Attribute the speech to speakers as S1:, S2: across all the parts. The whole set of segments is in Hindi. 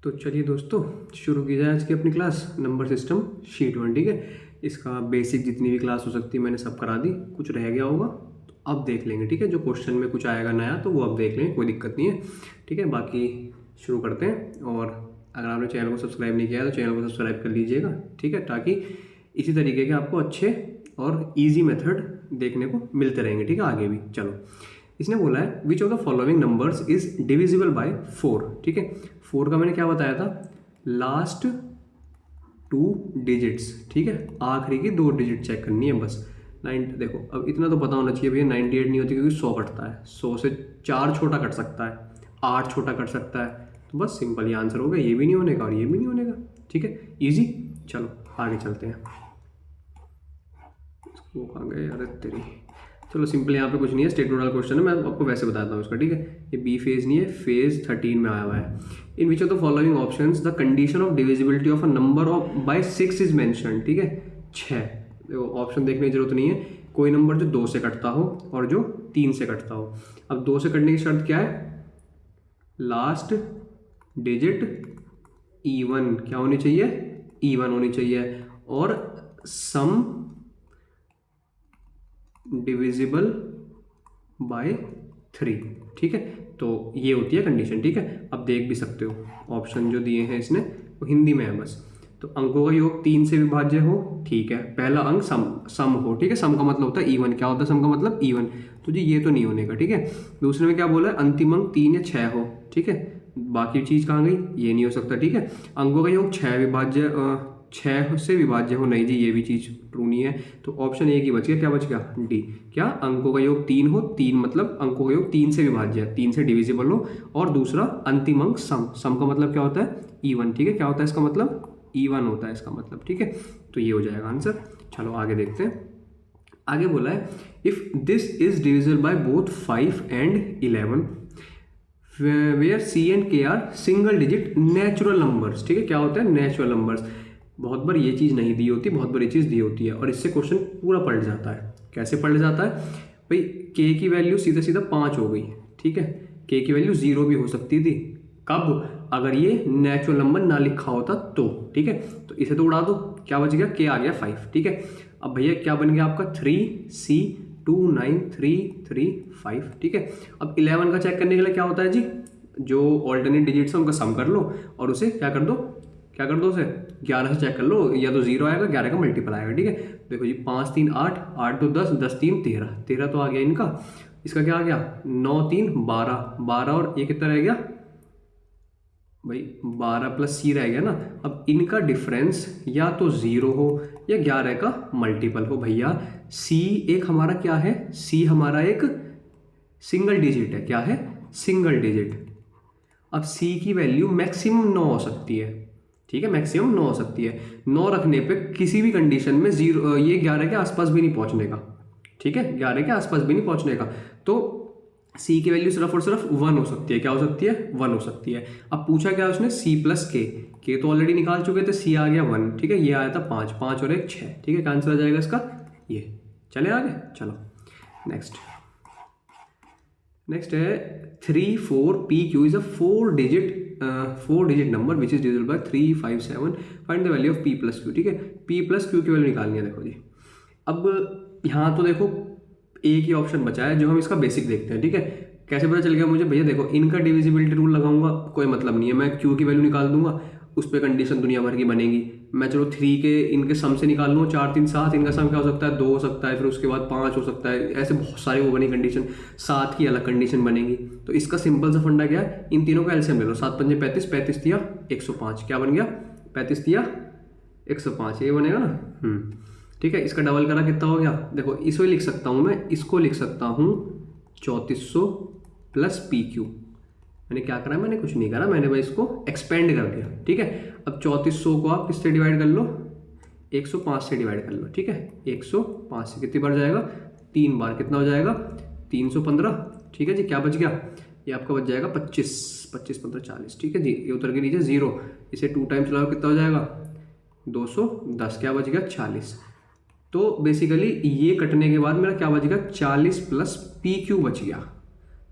S1: तो चलिए दोस्तों, शुरू की जाए आज की अपनी क्लास नंबर सिस्टम शीट 1। ठीक है, इसका बेसिक जितनी भी क्लास हो सकती है मैंने सब करा दी। कुछ रह गया होगा तो अब देख लेंगे। ठीक है, जो क्वेश्चन में कुछ आएगा नया तो वो अब देख लेंगे, कोई दिक्कत नहीं है। ठीक है, बाकी शुरू करते हैं। और अगर आपने चैनल को सब्सक्राइब नहीं किया है तो चैनल को सब्सक्राइब कर लीजिएगा। ठीक है, ताकि इसी तरीके के आपको अच्छे और ईजी मेथड देखने को मिलते रहेंगे। ठीक है, आगे भी। चलो, इसने बोला है विच of the following numbers is divisible bye 4। ठीक है, 4 का मैंने क्या बताया था, लास्ट 2 डिजिट्स। ठीक है, आखिरी की 2 डिजिट चेक करनी है बस। 9 देखो, अब इतना तो पता होना चाहिए भैया, 98 नहीं होती क्योंकि 100 कटता है। 100 से 4 छोटा कट सकता है, 8 छोटा कट सकता है। तो बस सिंपल ये आंसर होगा, ये भी नहीं होने का और ये भी नहीं होने का। ठीक है, ईजी। चलो आगे चलते हैं। इसको कहाँ गए, अरे तेरी। चलो सिंपल, यहाँ पे कुछ नहीं है, स्टेटमेंट वाला क्वेश्चन है, मैं आपको वैसे बताता हूँ इसका। ठीक है, ये बी फेज नहीं है, फेज 13 में आया हुआ है। In which of the following options the condition of divisibility of a number of by 6 is mention. ठीक है, 6। देखो ऑप्शन देखने की जरूरत नहीं है, कोई नंबर जो 2 से कटता हो और जो 3 से कटता हो। अब 2 से कटने की शर्त क्या है, लास्ट डिजिट इवन क्या होनी चाहिए, इवन होनी चाहिए, और सम डिविजिबल बाय 3। ठीक है, तो ये होती है कंडीशन। ठीक है, अब देख भी सकते हो ऑप्शन जो दिए हैं इसने वो हिंदी में है बस। तो अंकों का योग 3 से विभाज्य हो। ठीक है, पहला अंक सम हो। ठीक है, सम का मतलब होता है इवन। क्या होता है सम का मतलब, इवन। तो जी ये तो नहीं होने का। ठीक है, दूसरे में क्या बोला है, अंतिम अंक 3 या 6 हो। ठीक है, बाकी चीज़ कहाँ गई, ये नहीं हो सकता। ठीक है, अंकों का योग 6 से विभाज्य हो, नहीं जी ये भी चीज़ ट्रू नहीं है। तो ऑप्शन ए की बच गया, क्या बच गया, डी। क्या, अंकों का योग 3 हो, 3 मतलब अंकों का योग 3 से विभाज्य है, 3 से डिविजिबल हो, और दूसरा अंतिम अंक सम का मतलब क्या होता है, इवन। ठीक है, क्या होता है इसका मतलब, इवन होता है इसका मतलब। ठीक है, तो ये हो जाएगा आंसर। चलो आगे देखते हैं। आगे बोला है if this is divisible by both 5 and 11 where C and K are single digit natural numbers. ठीक है, क्या होता है नेचुरल नंबर्स। बहुत बार ये चीज़ नहीं दी होती, बहुत बार ये चीज़ दी होती है, और इससे क्वेश्चन पूरा पलट जाता है। कैसे पलट जाता है भाई, के की वैल्यू सीधा सीधा 5 हो गई। ठीक है, के की वैल्यू 0 भी हो सकती थी। कब, अगर ये नेचुरल नंबर ना लिखा होता तो। ठीक है, तो इसे तो उड़ा दो, क्या बच गया, के आ गया 5। ठीक है, अब भैया क्या बन गया आपका, 3C293335। ठीक है, अब 11 का चेक करने के लिए क्या होता है जी, जो ऑल्टरनेट डिजिट्स है उनका सम कर लो और उसे क्या कर दो, उसे 11 से चेक कर लो, या तो 0 आएगा, 11 का मल्टीपल आएगा। ठीक है, देखो जी 5 3 8, 8 2 10, 10 3 13, 13 तो आ गया इनका। इसका क्या आ गया, 9 3 12, 12 और ये कितना रह गया भाई, 12 प्लस सी रह गया ना। अब इनका डिफरेंस या तो 0 हो या 11 का मल्टीपल हो। भैया सी एक हमारा क्या है, सी हमारा एक सिंगल डिजिट है। क्या है, सिंगल डिजिट। अब सी की वैल्यू मैक्सिमम 9 हो सकती है। ठीक है, मैक्सिमम 9 हो सकती है। 9 रखने पे किसी भी कंडीशन में 0 ये 11 के आसपास भी नहीं पहुंचने का। ठीक है, 11 के आसपास भी नहीं पहुंचने का। तो सी की वैल्यू सिर्फ और सिर्फ 1 हो सकती है। क्या हो सकती है, 1 हो सकती है। अब पूछा क्या उसने, सी प्लस के तो ऑलरेडी निकाल चुके थे, सी आ गया 1। ठीक है, ये आया था 5, 5 और 1 6। ठीक है, क्या आंसर आ जाएगा इसका, ये। चले आगे, चलो नेक्स्ट है 34PQ is a 4 digit number which is divisible bye 357। Find the value of P plus Q। ठीक है, P प्लस Q की वैल्यू निकालनी है। देखो जी, अब यहाँ तो देखो एक ही ऑप्शन बचा है जो हम इसका बेसिक देखते हैं। ठीक है, कैसे पता चल गया मुझे, भैया देखो इनका डिविजिबिलिटी रूल लगाऊंगा, कोई मतलब नहीं है, मैं Q की वैल्यू निकाल दूंगा, उस पर कंडीशन दुनिया भर की बनेगी। मैं चलो 3 के इनके सम से निकाल लूँ, 4 3 7, इनका सम क्या हो सकता है, 2 हो सकता है, फिर उसके बाद 5 हो सकता है, ऐसे बहुत सारी वो बनी कंडीशन। 7 की अलग कंडीशन बनेगी। तो इसका सिंपल सा फंडा क्या है, इन तीनों का एलसीएम ले लो। 7 पंजे 35, 35 दिया 105, क्या बन गया, 35 दिया 105, ये बनेगा ना। ठीक है, इसका डबल करा कितना हो गया, देखो इसको लिख सकता हूँ मैं, इसको लिख सकता हूँ 3400 प्लस PQ। मैंने क्या करा, मैंने कुछ नहीं करा, मैंने भाई इसको एक्सपेंड कर दिया। ठीक है, अब 3400 को आप किससे डिवाइड कर लो, 105 से डिवाइड कर लो। ठीक है, 105 से कितनी बार जाएगा, 3 बार, कितना हो जाएगा 315। ठीक है जी, क्या बच गया, ये आपका बच जाएगा 25, 25 15 40। ठीक है जी, ये उतर के नीचे 0, इसे 2 टाइम चलाओ कितना हो जाएगा 210, क्या बच गया 40। तो बेसिकली ये कटने के बाद मेरा क्या बच गया, 40 प्लस PQ बच गया,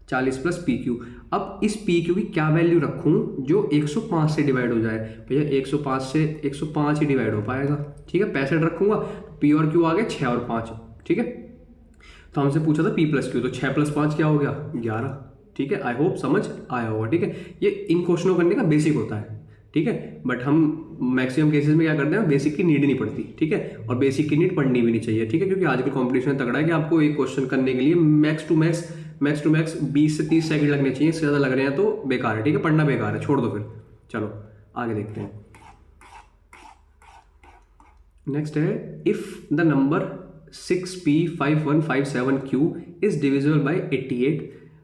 S1: 40 प्लस PQ। अब इस पी क्यू की क्या वैल्यू रखूं जो 105 से डिवाइड हो जाए? भैया 105 से 105 ही डिवाइड हो पाएगा, ठीक है। 65 रखूंगा, पी और क्यू आ गए 6 और 5, ठीक है। तो हमसे पूछा था पी प्लस क्यू, तो 6 + 5 क्या हो गया? 11, ठीक है। आई होप समझ आया होगा, ठीक है। ये इन क्वेश्चनों करने का बेसिक होता है, ठीक है। बट हम मैक्सिमम केसेस में क्या करते हैं, बेसिक की नीड नहीं पड़ती, ठीक है। और बेसिक की नीड पढ़नी भी नहीं चाहिए, ठीक है, क्योंकि आजकल कॉम्पिटिशन तगड़ा है कि आपको एक क्वेश्चन करने के लिए मैक्स टू मैक्स 20 से 30 सेकंड लगने चाहिए। इससे ज़्यादा लग रहे हैं तो बेकार है, ठीक है, पढ़ना बेकार है, छोड़ दो फिर। चलो आगे देखते हैं। नेक्स्ट है, if the number 6p5157q is divisible by 88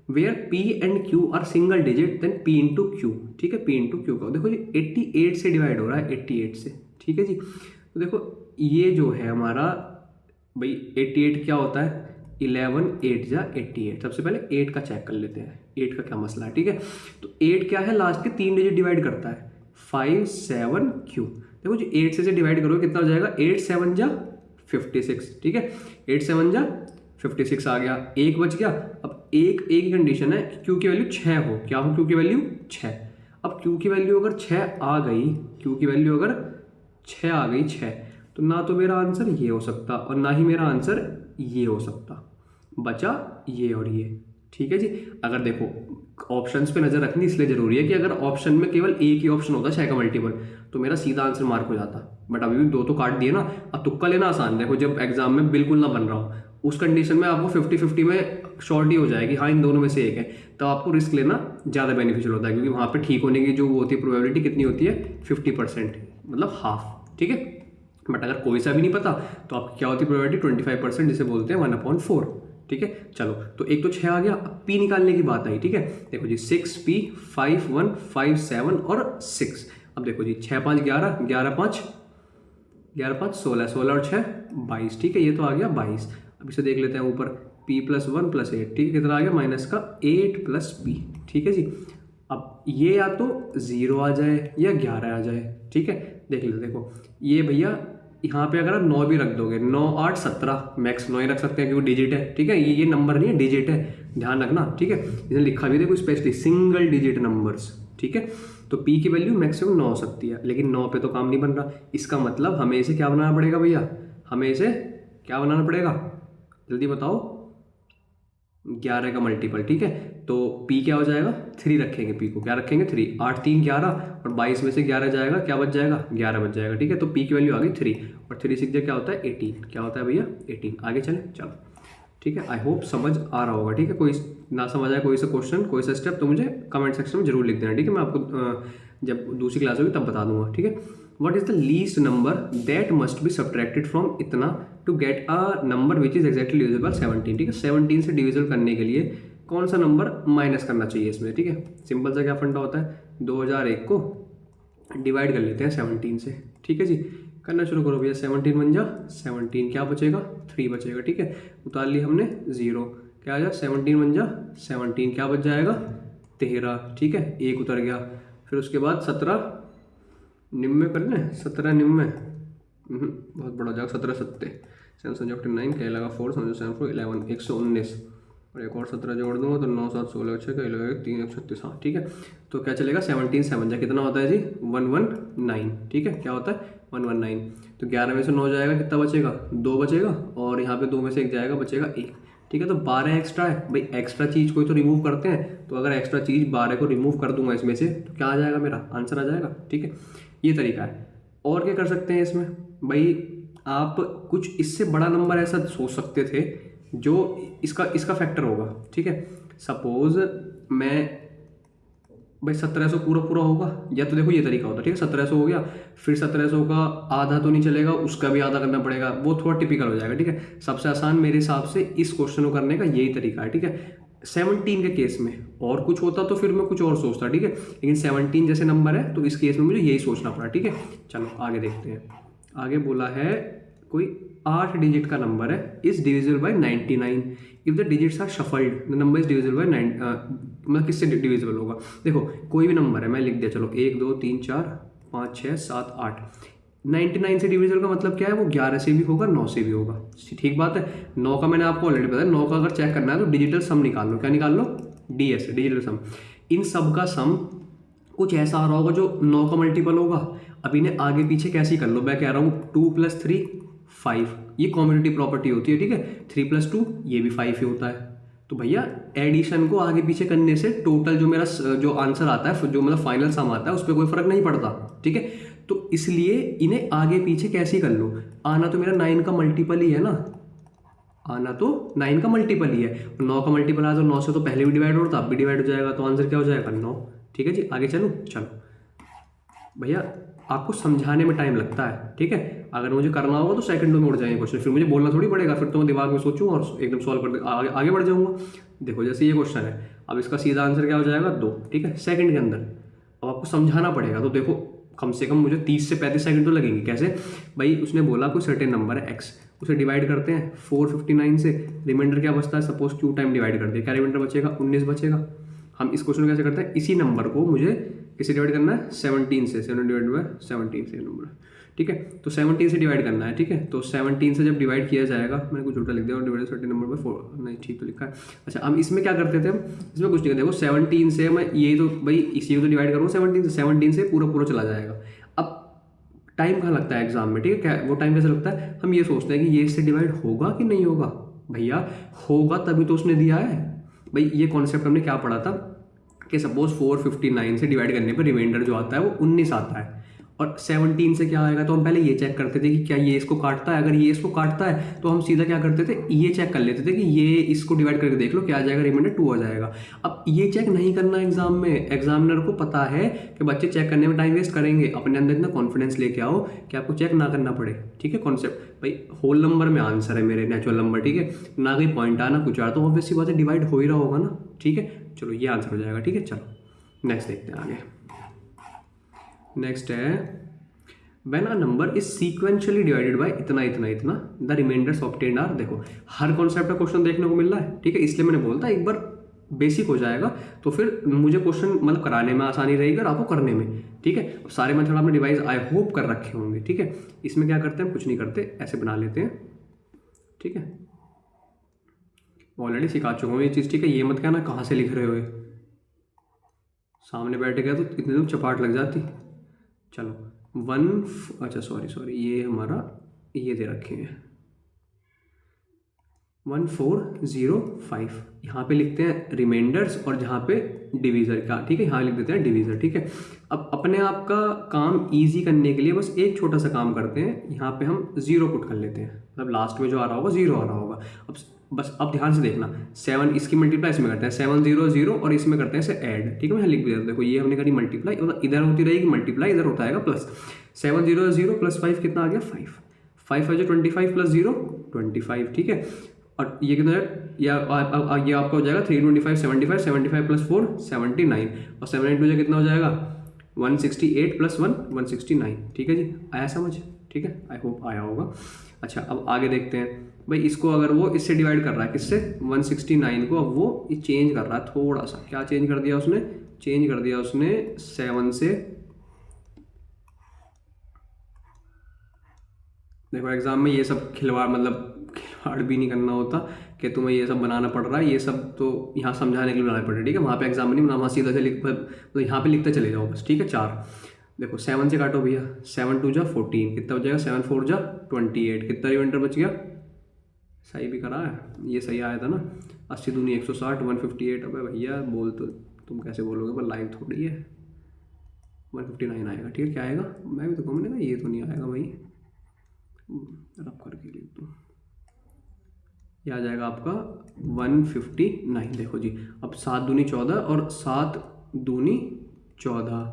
S1: where p and q are single digit then p into Q, ठीक है। p इंटू क्यू का देखो जी 88 से डिवाइड हो रहा है, 88 से, ठीक है जी। तो देखो ये जो है हमारा भाई 88 क्या होता है, 11 8 जा 88। सबसे पहले 8 का चेक कर लेते हैं, 8 का क्या मसला है, ठीक है। तो 8 क्या है, लास्ट के 3 डिजिट डिवाइड करता है, 5 7 q। देखो जी 8 से डिवाइड करोगे कितना हो जाएगा, 8 7 जा 56, ठीक है। 8 7 जा 56 आ गया, एक बच गया। अब एक ही कंडीशन है, क्यू की वैल्यू 6 हो, क्या हो क्यू की वैल्यू 6। अब क्यू की वैल्यू अगर 6 आ गई, क्यू की वैल्यू अगर 6 आ गई, 6, तो ना तो मेरा आंसर ये हो सकता और ना ही मेरा आंसर ये हो सकता, बचा ये और ये, ठीक है जी। अगर देखो ऑप्शंस पे नजर रखनी इसलिए जरूरी है कि अगर ऑप्शन में केवल एक ही ऑप्शन होता 6 का मल्टीपल तो मेरा सीधा आंसर मार्क हो जाता। बट अभी भी 2 तो काट दिए ना। अब तुक्का लेना आसान, देखो जब एग्जाम में बिल्कुल ना बन रहा हो उस कंडीशन में आपको 50-50 में शॉर्ट ही हो जाएगी, हाँ इन दोनों में से एक है, तो आपको रिस्क लेना ज़्यादा बेनिफिशियल होता है, क्योंकि वहाँ पे ठीक होने की जो वो होती है प्रोबेबिलिटी कितनी होती है, 50%, मतलब हाफ, ठीक है। बट अगर कोई सा भी नहीं पता तो आपकी क्या होती है प्रोबेबिलिटी, 25%, जिसे बोलते हैं 1/4, ठीक है। चलो तो एक तो 6 आ गया, अब पी निकालने की बात आई, ठीक है। देखो जी 6p 5157 और 6। अब देखो जी 6 5 11, 11 5 16, 16 और 6 22, ठीक है। ये तो आ गया 22। अब इसे देख लेते हैं ऊपर, p + 1 + 8, ठीक है, कितना आ गया, माइनस का 8 + p, ठीक है जी। अब ये या तो 0 आ जाए या 11 आ जाए, ठीक है। देख लेते, देखो ये भैया यहाँ पे अगर आप 9 भी रख दोगे, 9 8 17, मैक्स 9 ही रख सकते हैं क्योंकि डिजिट है, ठीक है। ये नंबर नहीं है, डिजिट है, ध्यान रखना, ठीक है। इसने लिखा भी देखो स्पेशली सिंगल डिजिट नंबर्स, ठीक है। तो p की वैल्यू मैक्सिमम 9 हो सकती है, लेकिन 9 पे तो काम नहीं बन रहा। इसका मतलब हमें इसे क्या बनाना पड़ेगा भैया, हमें इसे क्या बनाना पड़ेगा, जल्दी बताओ, 11 का मल्टीपल, ठीक है। तो p क्या हो जाएगा, 3 रखेंगे, p को क्या रखेंगे, 3, 8 3 11 और 22 में से 11 जाएगा, क्या बच जाएगा, 11 बच जाएगा, ठीक है। तो p की वैल्यू आ गई 3 और 3 6 क्या होता है 18, क्या होता है भैया 18। आगे चले, चलो ठीक है। आई होप समझ आ रहा होगा, ठीक है। कोई ना समझ आए, कोई सा क्वेश्चन, कोई सा स्टेप, तो मुझे कमेंट सेक्शन में जरूर लिख देना, ठीक है। मैं आपको जब दूसरी क्लास होगी तब बता दूंगा, ठीक है। What is the least number that must be subtracted from इतना to get a number which is exactly divisible 17, ठीक है। 17 से डिविजिबल करने के लिए कौन सा नंबर माइनस करना चाहिए इसमें, ठीक है। सिंपल सा क्या फंडा होता है, 2001 को डिवाइड कर लेते हैं 17 से, ठीक है जी। करना शुरू करो भैया, 17 बन जा 17, क्या बचेगा 3 बचेगा, ठीक है। उतार लिया हमने 0, क्या आ जा 17 बन जा 17, क्या बच जाएगा 13, ठीक है। 1 उतर गया, फिर उसके बाद 17 निम्न करना है, 17 निम्न बहुत बड़ा हो जाएगा, 17 सत्ते 7 क्या लगा 4 7 11 119 और एक और 17 जोड़ दूंगा तो 9 7 16 6 क्या लगेगा 3 36, हाँ ठीक है। तो क्या चलेगा 17 7 कितना होता है जी 119, ठीक है। क्या होता है 119। तो 11 में से 9 जाएगा, कितना बचेगा 2 बचेगा और यहाँ पे 2 में से 1 जाएगा, बचेगा 1, ठीक है। तो 12 एक्स्ट्रा है भाई, एक्स्ट्रा चीज़ कोई तो रिमूव करते हैं, तो अगर एक्स्ट्रा चीज़ 12 को रिमूव कर दूंगा इसमें से तो क्या आ जाएगा, मेरा आंसर आ जाएगा, ठीक है। ये तरीका है। और क्या कर सकते हैं इसमें भाई, आप कुछ इससे बड़ा नंबर ऐसा सोच सकते थे जो इसका फैक्टर होगा, ठीक है। सपोज मैं भाई 1700 पूरा होगा, या तो देखो ये तरीका होता है, ठीक है। 1700 हो गया, फिर 1700 का आधा तो नहीं चलेगा, उसका भी आधा करना पड़ेगा, वो थोड़ा टिपिकल हो जाएगा, ठीक है। सबसे आसान मेरे हिसाब से इस क्वेश्चन को करने का यही तरीका है, ठीक है। 17 के केस में और कुछ होता तो फिर मैं कुछ और सोचता, ठीक है, लेकिन 17 जैसे नंबर है तो इस केस में मुझे यही सोचना पड़ा, ठीक है। चलो आगे देखते हैं। आगे बोला है कोई 8 डिजिट का नंबर है, is divisible by 99 if the digits are shuffled, the number is divisible by 9, मतलब किससे डिविजिबल होगा। देखो कोई भी नंबर है, मैं लिख दिया, चलो 1 2 3 4 5 6 7 8, 99 से डिविजिबल का मतलब क्या है, वो 11 से भी होगा 9 से भी होगा, ठीक बात है। 9 का मैंने आपको ऑलरेडी बताया, 9 का अगर चेक करना है तो डिजिटल सम निकाल लो, क्या निकाल लो, DS डिजिटल सम। इन सब का सम कुछ ऐसा आ रहा होगा जो 9 का मल्टीपल होगा। अब इन्हें आगे पीछे कैसे कर लो, मैं कह रहा हूँ 2 + 3 5, ये कॉम्यूटेटिव प्रॉपर्टी होती है, ठीक है। 3 + 2 ये भी 5 ही होता है। तो भैया एडिशन को आगे पीछे करने से टोटल जो मेरा जो आंसर आता है, जो मतलब फाइनल सम आता है, उस पर कोई फर्क नहीं पड़ता, ठीक है। तो इसलिए इन्हें आगे पीछे कैसे कर लो, आना तो मेरा 9 का मल्टीपल ही है ना, आना तो 9 का मल्टीपल ही है। 9 का मल्टीपल आ तो 9 से तो पहले भी डिवाइड होता, अब भी डिवाइड हो जाएगा, तो आंसर क्या हो जाएगा 9, ठीक है जी। आगे चलो भैया, आपको समझाने में टाइम लगता है, ठीक है। अगर मुझे करना होगा तो सेकंडों में उड़ जाएंगे क्वेश्चन, फिर मुझे बोलना थोड़ी पड़ेगा, फिर तो मैं दिमाग में सोचूं और एकदम सॉल्व कर आगे बढ़ जाऊंगा। देखो जैसे ये क्वेश्चन है, अब इसका सीधा आंसर क्या हो जाएगा 2, ठीक है, सेकंड के अंदर। अब आपको समझाना पड़ेगा, तो देखो कम से कम मुझे 30 से 35 सेकंड तो लगेंगे। कैसे भाई, उसने बोला कोई सर्टेन नंबर है x, उसे डिवाइड करते हैं 459 से, रिमाइंडर क्या बचता है, सपोज q टाइम डिवाइड कर दिया, क्या रिमाइंडर बचेगा 19 बचेगा। हम इस क्वेश्चन को कैसे करते हैं, इसी नंबर को मुझे किसे डिवाइड करना है 17 से, 7 डिवाइड बाय 17 से नंबर, ठीक है। तो 17 से डिवाइड करना है, ठीक है। तो 17 से जब डिवाइड किया जाएगा, मैंने कुछ उल्टा लिख दिया, और डिवाइड 30 नंबर बाय 4, नहीं ठीक तो लिखा है। अच्छा हम इसमें क्या करते थे, हम इसमें कुछ नहीं करते। देखो 17 से मैं ये तो भाई इसी को तो डिवाइड करूँगा 17 से पूरा चला जाएगा। अब टाइम कहाँ लगता है एग्जाम में, ठीक है, क्या वो टाइम कैसे लगता है, हम ये सोचते हैं कि ये इससे डिवाइड होगा कि नहीं होगा। भैया होगा तभी तो उसने दिया है। भाई ये कॉन्सेप्ट हमने क्या पढ़ा था कि सपोज 459 से डिवाइड करने पर रिमाइंडर जो आता है वो 19 आता है, और 17 से क्या आएगा, तो हम पहले ये चेक करते थे कि क्या ये इसको काटता है। अगर ये इसको काटता है तो हम सीधा क्या करते थे, ये चेक कर लेते थे कि ये इसको डिवाइड करके देख लो क्या आ जाएगा, रिमाइंडर 2 आ जाएगा। अब ये चेक नहीं करना एग्जाम में, एग्जामिनर को पता है कि बच्चे चेक करने में टाइम वेस्ट करेंगे। अपने अंदर इतना कॉन्फिडेंस लेके आओ कि आपको चेक ना करना पड़े, ठीक है। कॉन्सेप्ट भाई होल नंबर में आंसर है मेरे, नेचुरल नंबर, ठीक है, ना कोई पॉइंट आना कुछ आ, तो ऑब्वियस सी बात है डिवाइड हो ही रहा होगा ना, ठीक है। चलो ये आंसर हो जाएगा, ठीक है। चलो नेक्स्ट देखते हैं आगे। नेक्स्ट है when a number is sequentially divided by इतना इतना इतना the remainders obtained are, देखो हर कॉन्सेप्ट का क्वेश्चन देखने को मिल रहा है, ठीक है, इसलिए मैंने बोलता एक बार बेसिक हो जाएगा तो फिर मुझे क्वेश्चन मतलब कराने में आसानी रहेगी और आपको करने में, ठीक है। सारे मेथड आपने डिवाइस आई होप कर रखे होंगे, ठीक है। इसमें क्या करते हैं, कुछ नहीं करते, ऐसे बना लेते हैं, ठीक है। ऑलरेडी सिखा चुका हूँ ये चीज़, ठीक है। ये मत कहना कहाँ से लिख रहे हो, सामने बैठ गया तो इतने तो चपाट लग जाती। चलो अच्छा सॉरी ये हमारा ये दे रखे हैं 1405, यहाँ पे लिखते हैं रिमाइंडर्स और जहाँ पे डिवीज़र का, ठीक है, यहाँ लिख देते हैं डिवीज़र, ठीक है। अब अपने आप का काम इजी करने के लिए बस एक छोटा सा काम करते हैं, यहाँ पे हम 0 पुट कर लेते हैं, मतलब लास्ट में जो आ रहा होगा 0 आ रहा होगा। अब ध्यान से देखना, 7 इसकी मल्टीप्लाई इसमें करते हैं, 7 0 0 और इसमें करते हैं इसे ऐड, ठीक है। मैं लिख दिया, देखो ये हमने करी मल्टीप्लाई, मतलब इधर होती रहेगी मल्टीप्लाई, इधर होता है प्लस। 7 0 0 प्लस 5 कितना आ गया 5, 5 5 25 प्लस 0 25, ठीक है। और ये कितना है, ये आपका हो जाएगा 325 75 75 प्लस 4 79, और 7 कितना हो जाएगा 168 प्लस 1 169, ठीक है जी। आया समझ, ठीक है, आई होप आया होगा। अच्छा अब आगे देखते हैं भाई, इसको अगर वो इससे डिवाइड कर रहा है, किससे 169 को, अब वो चेंज कर रहा है थोड़ा सा, क्या चेंज कर दिया उसने, चेंज कर दिया उसने 7 से। देखो एग्जाम में ये सब खिलवाड़ भी नहीं करना होता कि तुम्हें ये सब बनाना पड़ रहा है, ये सब तो यहाँ समझाने के लिए बनाना पड़ रहा है, ठीक है। वहाँ पे एग्जाम में नहीं बनाना, वहाँ सीधा से मतलब यहाँ पे लिखते चले जाओ बस, ठीक है। 4 देखो 7 से काटो भैया, 7 2 जा 14, कितना हो जाएगा 7 4 जा 28, कितना रिमाइंडर बच गया, सही भी करा है, ये सही आया था ना, 80 दूनी 160 158। अबे भैया बोल तो तुम कैसे बोलोगे, पर लाइव थोड़ी है, 159 आएगा, ठीक है। क्या आएगा, मैं भी तो कहूँ ना ये तो नहीं आएगा भाई, रब करके लिख दो, ये आ जाएगा आपका 159। देखो जी अब 7 दूनी 14 और 7 दूनी 14,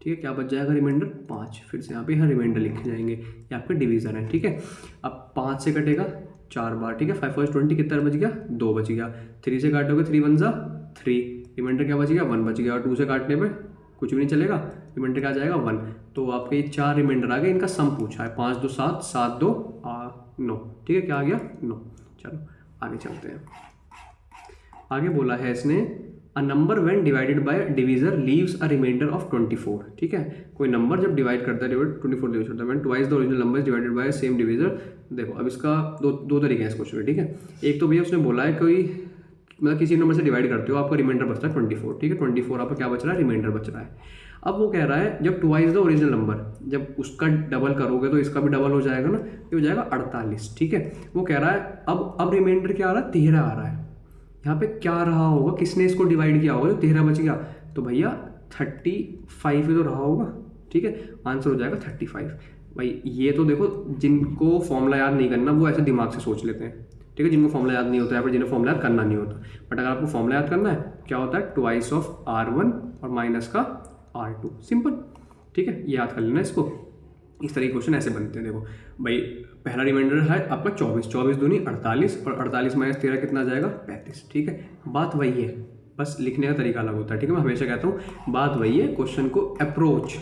S1: ठीक है। क्या बच जाएगा रिमाइंडर 5, फिर से यहाँ पे यहाँ रिमाइंडर लिखे जाएंगे, ये आपके डिवीज़र है, ठीक है। अब 5 से कटेगा 4 बार, ठीक है, 5 5 20, कितना बच गया 2 बच गया। 3 से काटोगे 3 1 जा 3, रिमाइंडर क्या बच गया 1 बच गया, और 2 से काटने पे कुछ भी नहीं चलेगा, रिमाइंडर क्या आ जाएगा 1। तो आपके ये 4 रिमाइंडर आ गए, इनका सम पूछा है 5 2 7 7 2 9, ठीक है, क्या आ गया 9। चलो आगे चलते हैं, आगे बोला है इसने a number when divided by divisor leaves a remainder of 24, ठीक है। कोई नंबर जब डिवाइड करता है 24 डिवाइड करता है, when twice the original number is divided bye same divisor. देखो अब इसका दो तरीके हैं इस क्वेश्चन में, ठीक है। एक तो भैया उसने बोला है कोई मतलब किसी नंबर से डिवाइड करते हो, आपका रिमाइंडर बचता है 24, ठीक है। 24 आपका क्या बच रहा है, रिमाइंडर बच रहा है। अब वो कह रहा है जब ट्वाइस द ओरिजिनल नंबर, जब उसका डबल करोगे तो इसका भी डबल हो जाएगा ना, ये हो जाएगा 48, ठीक है। वो कह रहा है अब रिमाइंडर क्या आ रहा है, 13 आ रहा है। यहाँ पे क्या रहा होगा, किसने इसको डिवाइड किया होगा जो 13 बच गया, तो भैया 35 ही तो रहा होगा, ठीक है। आंसर हो जाएगा 35। भाई ये तो देखो, जिनको फॉर्मूला याद नहीं करना वो ऐसे दिमाग से सोच लेते हैं, ठीक है, जिनको फॉर्मूला याद नहीं होता है, पर जिन्हें फॉर्मूला याद करना नहीं होता। बट अगर आपको फॉर्मूला याद करना है, क्या होता है, ट्वाइस ऑफ R1 और माइनस का R2, सिंपल, ठीक है। ये याद कर लेना इसको। इस तरह के क्वेश्चन ऐसे बनते हैं। देखो भाई, पहला रिमाइंडर है आपका 24, 24 दूनी 48, और 48 माइनस 13 कितना आ जाएगा, 35, ठीक है। बात वही है, बस लिखने का तरीका अलग होता है, ठीक है। मैं हमेशा कहता हूँ बात वही है, क्वेश्चन को अप्रोच,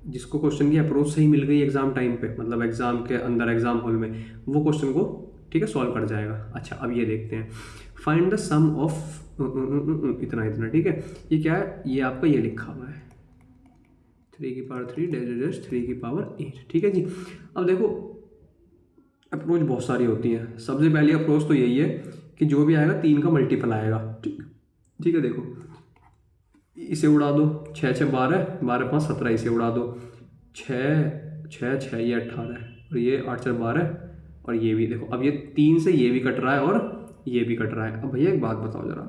S1: जिसको क्वेश्चन की अप्रोच सही मिल गई एग्जाम टाइम पे, मतलब एग्जाम के अंदर एग्जाम हॉल में, वो क्वेश्चन को, ठीक है, सॉल्व कर जाएगा। अच्छा अब ये देखते हैं, फाइंड द सम ऑफ इतना इतना, ठीक है। ये क्या है, ये आपका ये लिखा हुआ है 3 की पावर 3 डैश 3 की पावर 8, ठीक है जी। अब देखो अप्रोच बहुत सारी होती हैं। सबसे पहली अप्रोच तो यही है कि जो भी आएगा 3 का मल्टीपल आएगा, ठीक है। देखो इसे उड़ा दो, 6 6 12, 12 5 17, इसे उड़ा दो, 6 6 6, ये 18, और ये 8 4 12, और ये भी देखो, अब ये 3 से ये भी कट रहा है और ये भी कट रहा है। अब भैया एक बात बताओ जरा,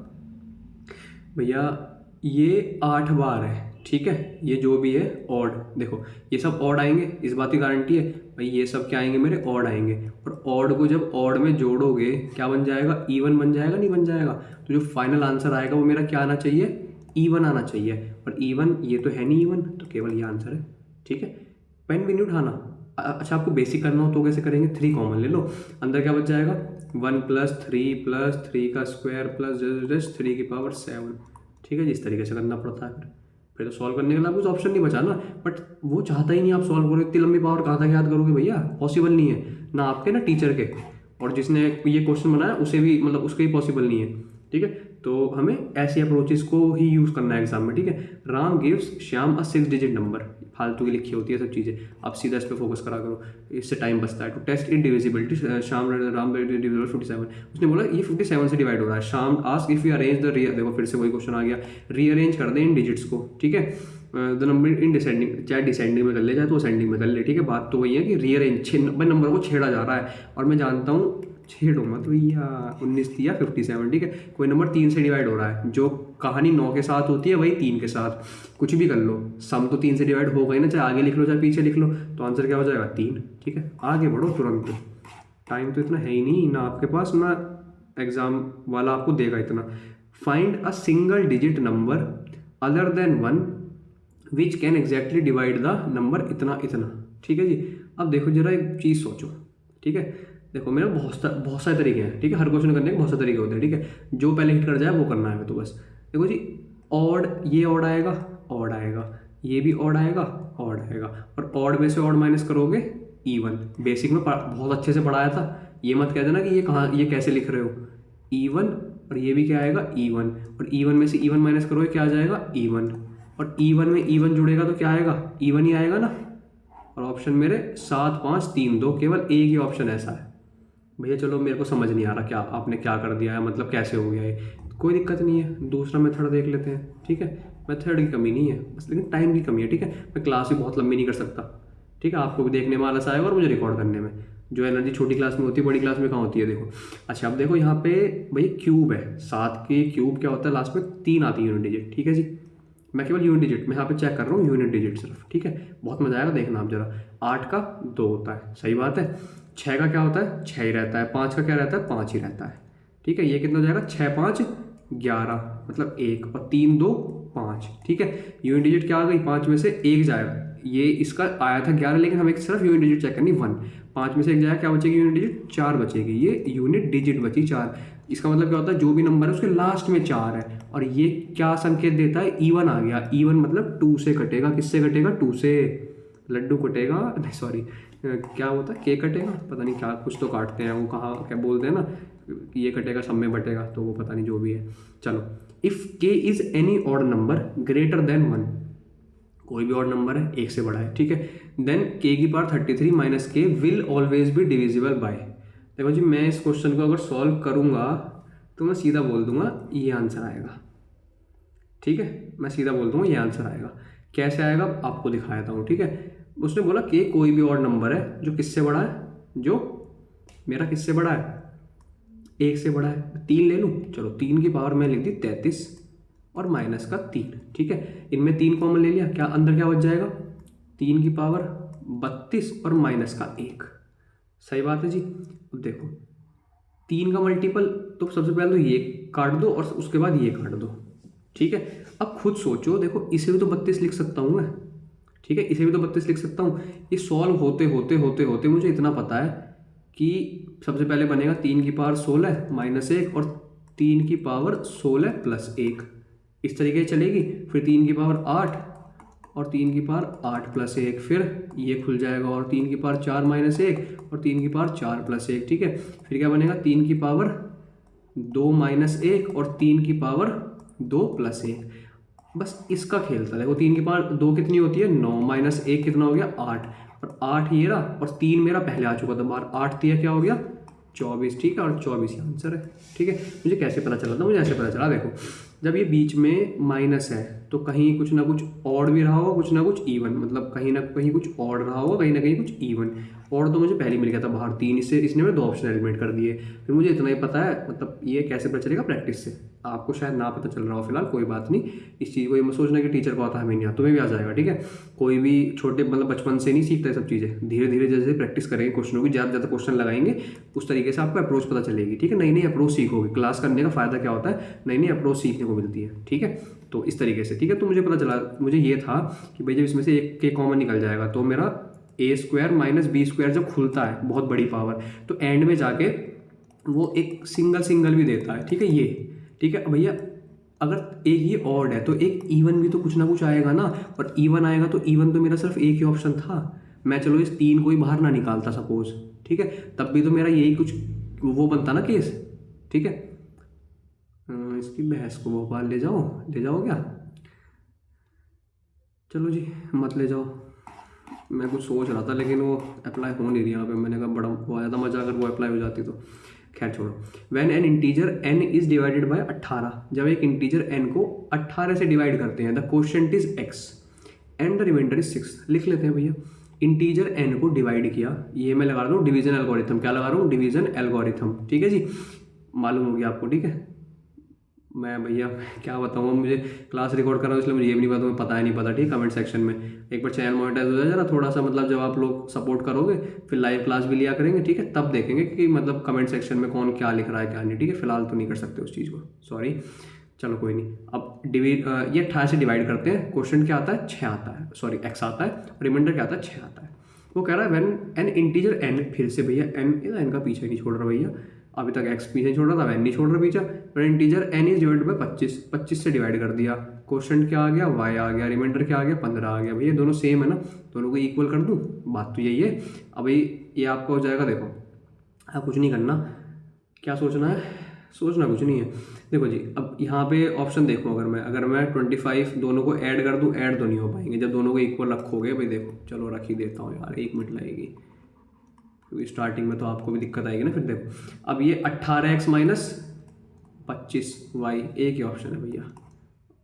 S1: भैया ये 8 बार है, ठीक है, ये जो भी है ऑड, देखो ये सब ऑड आएंगे, इस बात की गारंटी है भाई, ये सब क्या आएंगे मेरे, ऑड आएंगे। और ऑड को जब ऑड में जोड़ोगे क्या बन जाएगा, इवन बन जाएगा, नहीं बन जाएगा। तो जो फाइनल आंसर आएगा वो मेरा क्या आना चाहिए, इवन आना चाहिए। और इवन ये तो है नहीं इवन, तो केवल ये आंसर है, ठीक है। पेन भी नहीं उठाना। अच्छा आपको बेसिक करना हो तो कैसे करेंगे, 3 कॉमन ले लो, अंदर क्या बच जाएगा, 1 + 3 का स्क्वायर प्लस 3 की पावर 7, ठीक है। जिस तरीके से करना पड़ता है, फिर तो सॉल्व करने के लिए कुछ ऑप्शन नहीं बचा ना। बट वो चाहता ही नहीं आप सॉल्व करो, इतनी लंबी पावर कहाँ तक याद करोगे भैया, पॉसिबल नहीं है, ना आपके ना टीचर के, और जिसने ये क्वेश्चन बनाया उसे भी, मतलब उसके ही पॉसिबल नहीं है, ठीक है। तो हमें ऐसी अप्रोचेस को ही यूज़ करना है एग्जाम में, ठीक है। राम गिव्स श्याम अ 6 डिजिट नंबर, फालतू की लिखी होती है सब चीज़ें, आप सीधा इस पर फोकस करा करो, इससे टाइम बचता है। To test in divisibility ram divisible 57, उसने बोला ये 57 से डिवाइड हो रहा है। Shyam ask if you arrange the देखो फिर से वही क्वेश्चन आ गया, रीअरेंज कर दें इन डिजिट्स को, ठीक है। द नंबर इन डिसेंडिंग, चाहे डिसेंडिंग में कर ले चाहे तो असेंडिंग में कर ले, ठीक है। बात तो वही है कि रीअरेंज 90 नंबर को छेड़ा जा रहा है, और मैं जानता हूँ छेड़ो मत भैया, 19 या 57, ठीक है। कोई नंबर 3 से डिवाइड हो रहा है, जो कहानी 9 के साथ होती है वही 3 के साथ, कुछ भी कर लो, सम तो 3 से डिवाइड होगा ही ना, चाहे आगे लिख लो चाहे पीछे लिख लो, तो आंसर क्या हो जाएगा 3, ठीक है। आगे बढ़ो तुरंत, टाइम तो इतना है ही नहीं ना आपके पास, ना एग्जाम वाला आपको देगा इतना। Find a single digit number other than 1 which can exactly divide the number इतना इतना, ठीक है जी। अब देखो जरा एक चीज़ सोचो, ठीक है। देखो मेरा बहुत सारे तरीके हैं, ठीक है, हर क्वेश्चन करने के बहुत सारे तरीके होते हैं, ठीक है। जो पहले हिट कर जाए वो करना है, तो बस देखो जी, ऑड, ये ऑड आएगा, ऑड आएगा, ये भी ऑड आएगा, ऑड आएगा, और ऑड में से ऑड माइनस करोगे इवन। बेसिक में बहुत अच्छे से पढ़ाया था, ये मत कह देना कि ये कहाँ, ये कैसे लिख रहे हो, इवन, और ये भी क्या आएगा इवन, और इवन में से इवन माइनस करोगे क्या आ जाएगा इवन, और इवन में इवन जुड़ेगा तो क्या आएगा, इवन ही आएगा ना। और ऑप्शन मेरे 7 5 3 2, केवल एक ही ऑप्शन ऐसा है भैया। चलो मेरे को समझ नहीं आ रहा क्या आपने क्या कर दिया है, मतलब कैसे हो गया ये, कोई दिक्कत नहीं है, दूसरा मेथड देख लेते हैं, ठीक है। मेथड की कमी नहीं है बस, लेकिन टाइम की कमी है, ठीक है। मैं क्लास भी बहुत लंबी नहीं कर सकता, ठीक है, आपको भी देखने में आलस आएगा और मुझे रिकॉर्ड करने में जो एनर्जी छोटी क्लास में होती है बड़ी क्लास में कहाँ होती है, देखो। अच्छा अब देखो यहाँ पे भाई क्यूब है, 7 के क्यूब क्या होता है, लास्ट में 3 आती है यूनिट डिजिट, ठीक है जी। मैं केवल यूनिट डिजिट, मैं यहाँ पे चेक कर रहा हूँ यूनिट डिजिट सिर्फ, ठीक है। बहुत मजा आएगा, देखना आप जरा। 8 का 2 होता है, सही बात है। 6 का क्या होता है, 6 ही रहता है। 5 का क्या रहता है, 5 ही रहता है, ठीक है। ये कितना हो जाएगा, 6 5 11, मतलब 1, और 3 2 5, ठीक है। यूनिट डिजिट क्या आ गई, 5 में से 1 जाएगा, ये इसका आया था 11, लेकिन हमें सिर्फ यूनिट डिजिट चेक करनी 1, 5 में से 1 जाएगा, क्या बचेगी यूनिट डिजिट, 4 बचेगी, ये यूनिट डिजिट बची 4। इसका मतलब क्या होता है, जो भी नंबर है उसके लास्ट में 4 है, और ये क्या संकेत देता है, इवन आ गया। इवन मतलब 2 से कटेगा, किससे कटेगा, 2 से। लड्डू कटेगा, नहीं सॉरी क्या होता है, केक कटेगा, पता नहीं क्या कुछ तो काटते हैं वो, कहाँ क्या बोलते हैं ना, ये कटेगा सब में बटेगा, तो वो पता नहीं जो भी है। चलो, इफ़ के is any odd number greater than 1, कोई भी ऑड नंबर है 1 से बड़ा है, ठीक है, देन के की पावर 33 माइनस के will always be divisible by. देखो जी मैं इस क्वेश्चन को अगर सॉल्व करूँगा तो मैं सीधा बोल दूंगा ये आंसर आएगा। ठीक है, मैं सीधा बोल दूंगा ये आंसर आएगा। कैसे आएगा आपको दिखा देता हूँ। ठीक है, उसने बोला कि कोई भी और नंबर है जो किससे बड़ा है, जो मेरा किससे बड़ा है, 1 से बड़ा है। 3 ले लूँ, चलो 3 की पावर मैं लिख दी 33 और माइनस का 3। ठीक है, इनमें 3 कॉमन ले लिया, क्या अंदर क्या बच जाएगा, 3 की पावर 32 और माइनस का 1। सही बात है जी। अब देखो 3 का मल्टीपल, तो सबसे पहले तो ये काट दो और उसके बाद ये काट दो। ठीक है, अब खुद सोचो, देखो इसे भी तो 32 लिख सकता हूँ मैं। ठीक है, इसे भी तो 32 लिख सकता हूँ। ये सॉल्व होते होते होते होते मुझे इतना पता है कि सबसे पहले बनेगा 3 की पावर 16 माइनस 1 और 3 की पावर 16 प्लस 1, इस तरीके से चलेगी। फिर 3 की पावर 8 और 3 की पावर 8 प्लस 1, फिर ये खुल जाएगा और 3 की पावर 4 माइनस 1 और 3 की पावर 4 प्लस 1। ठीक है, फिर क्या बनेगा 3 की पावर 2 माइनस 1 और 3 की पावर 2 प्लस 1। बस इसका खेल था। देखो 3 की पावर 2 कितनी होती है, 9 माइनस 1 कितना हो गया 8 और 8 ये रहा और 3 मेरा पहले आ चुका था बाहर, 8 दिया क्या हो गया 24। ठीक है, और 24 आंसर है। ठीक है, मुझे कैसे पता चला था, मुझे ऐसे पता चला, देखो जब ये बीच में माइनस है तो कहीं कुछ ना कुछ ऑड भी रहा होगा, कुछ ना कुछ इवन, मतलब कहीं ना कहीं कुछ ऑड रहा होगा, कहीं ना कहीं कुछ इवन। ऑड तो मुझे पहले मिल गया था बाहर 3, इससे इसने मेरे 2 ऑप्शन एलिमिनेट कर दिए। फिर मुझे इतना ही पता है, मतलब ये कैसे पता चलेगा, प्रैक्टिस से। आपको शायद ना पता चल रहा हो फिलहाल, कोई बात नहीं। इस चीज़ को ये मत सोचना कि टीचर को आता है हमें नहीं आता, तुम्हें भी आ जाएगा। ठीक है, कोई भी छोटे मतलब बचपन से नहीं सीखता है सब चीज़ें, धीरे धीरे जैसे प्रैक्टिस करेंगे क्वेश्चनों की, ज़्यादा ज़्यादा क्वेश्चन लगाएंगे, उस तरीके से आपको अप्रोच पता चलेगी। ठीक है, नई नई अप्रोच सीखोगे। क्लास करने का फ़ायदा क्या होता है, नई नई अप्रोच सीखने को मिलती है। ठीक है, तो इस तरीके से। ठीक है, तो मुझे पता चला, मुझे ये था कि भाई जब इसमें से एक के कॉमन निकल जाएगा तो मेरा ए स्क्वायर माइनस बी स्क्वायर जब खुलता है बहुत बड़ी पावर, तो एंड में जाके वो एक सिंगल सिंगल भी देता है। ठीक है, ये ठीक है भैया, अगर एक ये ऑड है तो एक इवन भी तो कुछ ना कुछ आएगा ना, और इवन आएगा तो इवन तो मेरा सिर्फ एक ही ऑप्शन था। मैं चलो इस 3 को ही बाहर ना निकालता सपोज, ठीक है, तब भी तो मेरा यही कुछ वो बनता ना केस। ठीक है, इसकी बहस को भोपाल ले जाओ क्या, चलो जी मत ले जाओ। मैं कुछ सोच रहा था लेकिन वो अप्लाई हो नहीं रही यहाँ पे, मैंने कहा बड़ा बहुत ज़्यादा मजा अगर वो अप्लाई हो जाती तो। खैर छोड़ो। When an integer n is divided bye 18, जब एक इंटीजर n को 18 से डिवाइड करते हैं, the quotient is x and the remainder is 6। लिख लेते हैं भैया, इंटीजर n को डिवाइड किया, ये मैं लगा रहा हूँ डिवीजन एल्गोरिथम। क्या लगा रहा हूँ, डिवीजन एल्गोरिथम। ठीक है जी, मालूम हो गया आपको। ठीक है, मैं भैया क्या बताऊँ, मुझे क्लास रिकॉर्ड कर रहा हूँ इसलिए मुझे ये भी नहीं पता, मुझे पता है नहीं पता। ठीक है, कमेंट सेक्शन में एक बार चैनल मोनेटाइज हो जाए जरा थोड़ा सा, मतलब जब आप लोग सपोर्ट करोगे फिर लाइव क्लास भी लिया करेंगे। ठीक है, तब देखेंगे कि मतलब कमेंट सेक्शन में कौन क्या लिख रहा है क्या नहीं। ठीक है, फिलहाल तो नहीं कर सकते उस चीज़ को, सॉरी। चलो कोई नहीं। अब ये 18 से डिवाइड करते हैं, क्वेश्चन क्या आता है 6 आता है, सॉरी x आता है, रिमाइंडर क्या आता है 6 आता है। वो कह रहा है व्हेन एन इंटीजर n, फिर से भैया n का पीछे नहीं छोड़ रहा भैया, अभी तक x पीछे छोड़ रहा था, n नहीं छोड़ रहा पीछे। पर integer n is divided bye 25 से डिवाइड कर दिया, क्वेश्चन क्या आ गया y आ गया, रिमाइंडर क्या आ गया 15 आ गया। भैया दोनों सेम है ना, दोनों को इक्वल कर दूँ, बात तो यही है। अब ये आपका हो जाएगा। देखो अब कुछ नहीं करना, क्या सोचना है, सोचना कुछ नहीं है। देखो जी, अब यहाँ पे ऑप्शन देखो, अगर मैं 25 दोनों को ऐड कर दूँ, ऐड तो नहीं हो पाएंगे जब दोनों को इक्वल रखोगे। भाई देखो चलो रख ही देता हूँ यार, 1 मिनट लगेगी क्योंकि स्टार्टिंग में तो आपको भी दिक्कत आएगी ना। फिर देखो अब ये 18x माइनस 25y, एक ही ऑप्शन है भैया,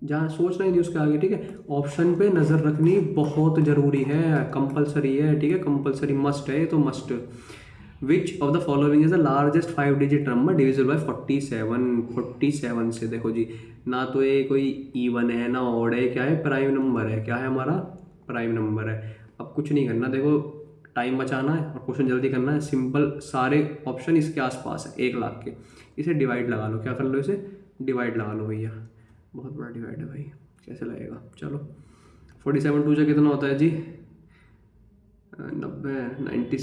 S1: जहाँ सोचना ही नहीं उसके आगे। ठीक है, ऑप्शन पे नज़र रखनी बहुत ज़रूरी है, कंपलसरी है। ठीक है, कंपलसरी मस्ट है, तो must. Which of the following is the largest 5 digit number divisible by 47 से। देखो जी, ना तो ये कोई इवन है ना ऑड है, क्या है प्राइम नंबर है, क्या है हमारा प्राइम नंबर है। अब कुछ नहीं करना, देखो टाइम बचाना है और क्वेश्चन जल्दी करना है। सिंपल, सारे ऑप्शन इसके आसपास है 1 लाख के, इसे डिवाइड लगा लो। क्या कर लो, इसे डिवाइड लगा लो भैया, बहुत बड़ा डिवाइड है भाई, कैसे लगेगा। चलो 47 2 से कितना होता है जी, 90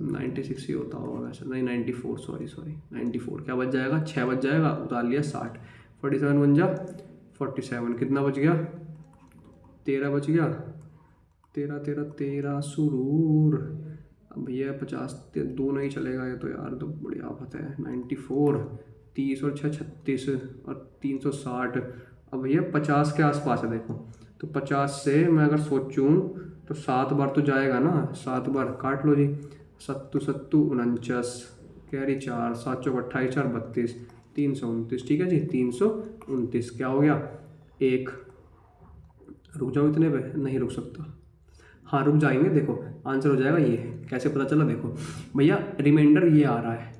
S1: 96 ही होता होगा वैसे, नहीं 94, सॉरी 94। क्या बच जाएगा, 6 बच जाएगा, उतार लिया 60। 47 बन जा 47, कितना बच गया 13 बच गया, 13 सुरूर। अब भैया 50 2 नहीं चलेगा ये तो यार, तो बड़ी आफत है। 94, 30 और 6 36 और 360। अब भैया 50 के आसपास है देखो, तो 50 से मैं अगर सोचूं तो 7 बार तो जाएगा ना, 7 बार काट लो जी, 7 7 49, कैरी 4, 7 चौक 28, 4 32, 329, ठीक है जी, 329 क्या हो गया, एक, रुक जाओ इतने पे, नहीं रुक सकता, हाँ रुक जाएंगे, देखो आंसर हो जाएगा ये। कैसे पता चला, देखो भैया रिमाइंडर ये आ रहा है,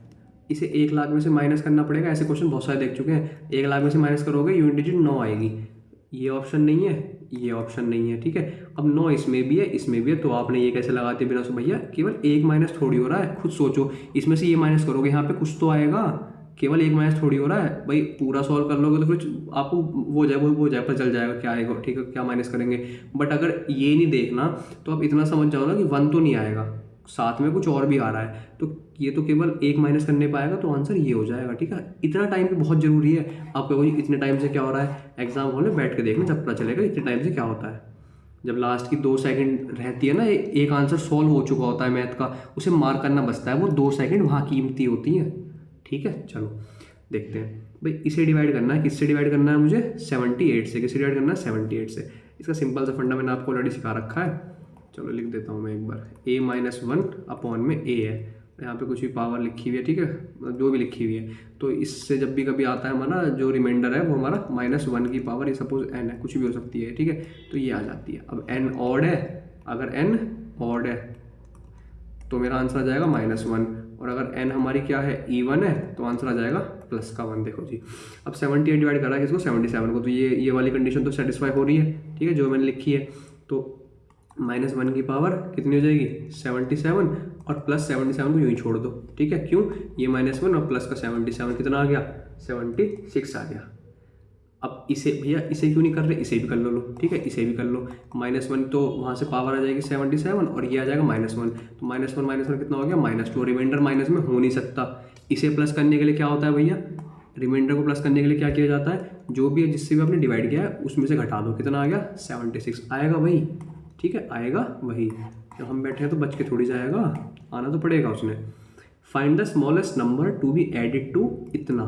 S1: इसे 1 लाख में से माइनस करना पड़ेगा, ऐसे क्वेश्चन बहुत सारे देख चुके हैं। 1 लाख में से माइनस करोगे यूनिट डिजिट 9 आएगी, ये ऑप्शन नहीं है, ये ऑप्शन नहीं है, ठीक है। अब 9 इसमें भी है, इसमें भी है, तो आपने ये कैसे लगाते बिना सो, भैया केवल एक माइनस थोड़ी हो रहा है, खुद सोचो, इसमें से ये माइनस करोगे यहाँ पे कुछ तो आएगा, केवल एक माइनस थोड़ी हो रहा है भाई, पूरा सॉल्व कर लोगे तो फिर आपको वो जाए पर चल जाएगा क्या आएगा, ठीक है, क्या माइनस करेंगे। बट अगर ये नहीं देखना तो आप इतना समझ जाओ ना कि 1 तो नहीं आएगा, साथ में कुछ और भी आ रहा है, तो ये तो केवल एक माइनस करने पाएगा, तो आंसर ये हो जाएगा, ठीक है। इतना टाइम भी बहुत जरूरी है। आप कहोगे इतने टाइम से क्या हो रहा है, एग्जाम हॉल में बैठ के देखना, जब पता चलेगा इतने टाइम से क्या होता है। जब लास्ट की 2 सेकंड रहती है ना, एक आंसर सॉल्व हो चुका होता है मैथ का, उसे मार्क करना बचता है, वो 2 सेकंड वहाँ कीमती होती हैं, ठीक है। चलो देखते हैं भाई, इसे डिवाइड करना है, किससे डिवाइड करना है मुझे, 78 से। किससे डिवाइड करना है, 78 से। इसका सिंपल सा फंडा मैंने आपको ऑलरेडी सिखा रखा है, चलो लिख देता हूँ मैं एक बार, a-1 अपॉन में a है, यहाँ पे कुछ भी पावर लिखी हुई है, ठीक है, जो भी लिखी हुई है, तो इससे जब भी कभी आता है हमारा जो रिमाइंडर है वो हमारा -1 की पावर, ये सपोज n है, कुछ भी हो सकती है, ठीक है, तो ये आ जाती है। अब n ऑड है, अगर n ऑड है तो मेरा आंसर आ जाएगा -1, और अगर n हमारी क्या है, E1 है, तो आंसर आ जाएगा +1। देखो जी, अब 78 डिवाइड कर रहा है किसको, 77 को, तो ये वाली कंडीशन तो सेटिस्फाई हो रही है, ठीक है, जो मैंने लिखी है। तो -1 की पावर कितनी हो जाएगी, 77, और +77 को यूँ ही छोड़ दो, ठीक है, क्यों, ये -1 और प्लस का 77 कितना आ गया, 76 आ गया। अब इसे भैया इसे क्यों नहीं कर रहे, इसे भी कर लो, ठीक है, इसे भी कर लो। -1 तो वहाँ से पावर आ जाएगी 77, और ये आ जाएगा -1, तो -1 कितना हो गया, -2, रिमाइंडर माइनस में हो नहीं सकता। इसे प्लस करने के लिए क्या होता है भैया, रिमाइंडर को प्लस करने के लिए क्या किया जाता है, जो भी है जिससे भी आपने डिवाइड किया है उसमें से घटा दो, कितना आ गया, 76 आएगा वही, ठीक है, आएगा वही। जब हम बैठे हैं तो बच के थोड़ी जाएगा, आना तो पड़ेगा उसने। Find the smallest number to be added to इतना,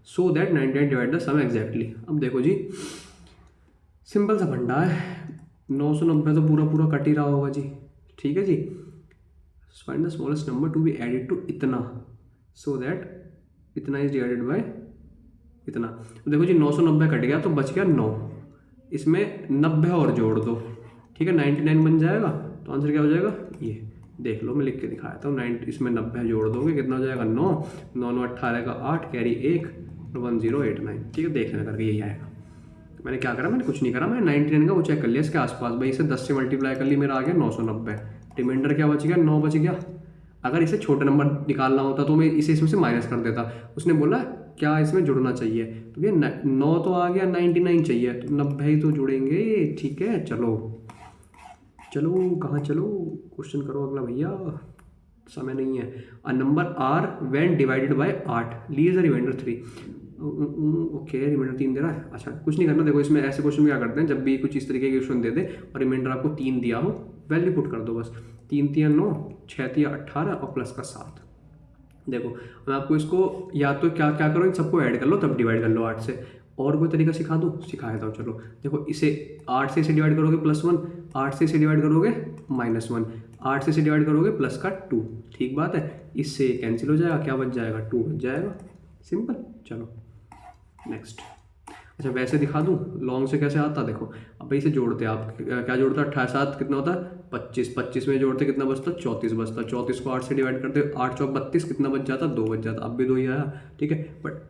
S1: so that 99 divide the sum exactly. अब देखो जी, सिंपल सा फंडा है, 990 तो पूरा कट ही रहा होगा जी, ठीक है जी। Find the smallest number to be added to इतना, सो दैट इतना इज डिवाइडेड बाय इतना। तो देखो जी, 990 कट गया तो बच गया 9, इसमें 90 और जोड़ दो, ठीक है, 99 बन जाएगा, तो आंसर क्या हो जाएगा, ये देख लो, मैं लिख के दिखाया था। 9 इसमें 90 जोड़ दोगे कितना हो जाएगा, 9 9 9 18 का 8, कैरी 1, 1089, ठीक है, देख लेना करके यही आएगा। मैंने क्या करा, मैंने कुछ नहीं करा, मैंने 99 का वो चेक कर लिया इसके आसपास, भाई इसे 10 से मल्टीप्लाई कर ली, मेरा आ गया 990, रिमाइंडर क्या बच गया, 9 बच गया। अगर इसे छोटा नंबर निकालना होता तो मैं इसे इसमें से माइनस कर देता। उसने बोला क्या इसमें जुड़ना चाहिए, तो भैया 9 तो आ गया, 99 चाहिए, तो 90 ही तो जुड़ेंगे, ठीक है। चलो कहाँ चलो, क्वेश्चन करो अगला भैया, समय नहीं है। A number are when divided by 8 leaves the remainder 3। Okay, remainder 3 दे रहा है, अच्छा कुछ नहीं करना। देखो इसमें ऐसे क्वेश्चन क्या करते हैं, जब भी कुछ इस तरीके के क्वेश्चन दे दे और रिमाइंडर आपको 3 दिया हो, वैल्यू पुट कर दो बस, 3 3 9, 6 3 18 और प्लस का 7। देखो मैं आपको इसको या तो क्या करो, इन सबको ऐड कर लो तब डिवाइड कर लो 8 से, और कोई तरीका सिखा दूँ, सिखा देता हूँ। चलो देखो, इसे 8 से इसे डिवाइड करोगे +1, 8 से इसे डिवाइड करोगे -1, 8 से इसे डिवाइड करोगे प्लस का 2, ठीक बात है, इससे कैंसिल हो जाएगा, क्या बच जाएगा, 2 बच जाएगा, सिंपल। चलो नेक्स्ट। अच्छा वैसे दिखा दूँ लॉन्ग से कैसे आता, देखो अब भाई इसे जोड़ते आप, क्या जोड़ता है, 28 7 कितना होता है, 25, 25 में जोड़ते कितना बचता, 34 बचता, 34 को 8 से डिवाइड करते, 8 चौक 32, कितना बच जाता, 2 बच जाता, अब भी 2 ही आया, ठीक है। बट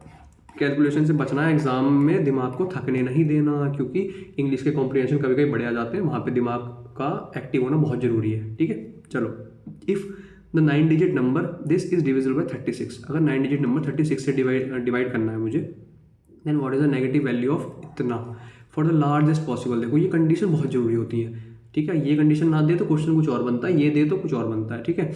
S1: कैलकुलेशन से बचना है, एग्जाम में दिमाग को थकने नहीं देना, क्योंकि इंग्लिश के कॉम्प्रिहेंशन कभी कभी बढ़िया जाते हैं, वहाँ पे दिमाग का एक्टिव होना बहुत जरूरी है, ठीक है। चलो, if the 9 digit number this is divisible bye 36, अगर 9 डिजिट नंबर 36 से डिवाइड करना है मुझे, then what is the negative value of इतना फॉर द लार्जेस्ट पॉसिबल। देखो ये कंडीशन बहुत जरूरी होती है, ठीक है, ये कंडीशन ना दे तो क्वेश्चन कुछ और बनता है, ये दे तो कुछ और बनता है, ठीक है,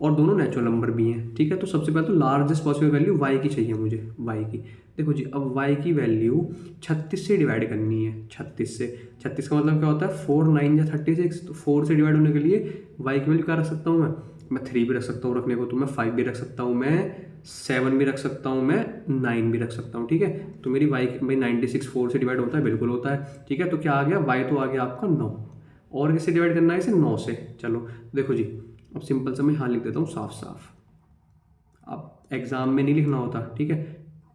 S1: और दोनों नेचुरल नंबर भी हैं, ठीक है। तो सबसे पहले तो लार्जेस्ट पॉसिबल वैल्यू y की चाहिए मुझे, y की। देखो जी, अब y की वैल्यू 36 से डिवाइड करनी है, 36 से, 36 का मतलब क्या होता है, 4 9 या 36, तो 4 से डिवाइड होने के लिए y की वैल्यू क्या रख सकता हूँ मैं 3 भी रख सकता हूँ रखने को, तो मैं 5 भी रख सकता हूँ, मैं 7 भी रख सकता हूँ, मैं 9 भी रख सकता हूँ, ठीक है। तो मेरी y भाई 96 4 से डिवाइड होता है, बिल्कुल होता है, ठीक है। तो क्या आ गया, y तो आ गया आपका 9, और किससे डिवाइड करना है इसे, 9 से। चलो देखो जी, अब सिंपल सा मैं यहाँ लिख देता हूँ साफ साफ, अब एग्जाम में नहीं लिखना होता, ठीक है,